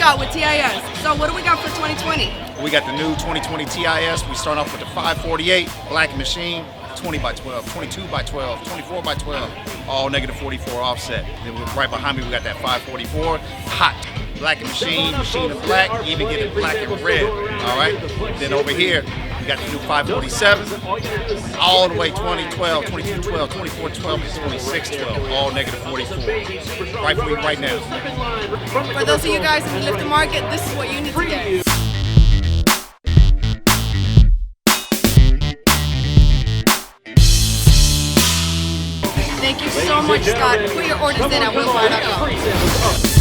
Scott with TIS. So what do we got for 2020? We got the new 2020 TIS. We start off with the 548 black machine, 20 by 12, 22 by 12, 24 by 12, all negative 44 offset. Then right behind me we got that 544 hot black machine of black, even get it black and red. All right. Then over here we got the new 547, all the way 2012, 2212, 2412, and 2612, all negative 44. Right for you right now. For those of you guys in the lifting market, this is what you need to get. Thank you so much, Scott. Put your orders in at Wheelfire.com.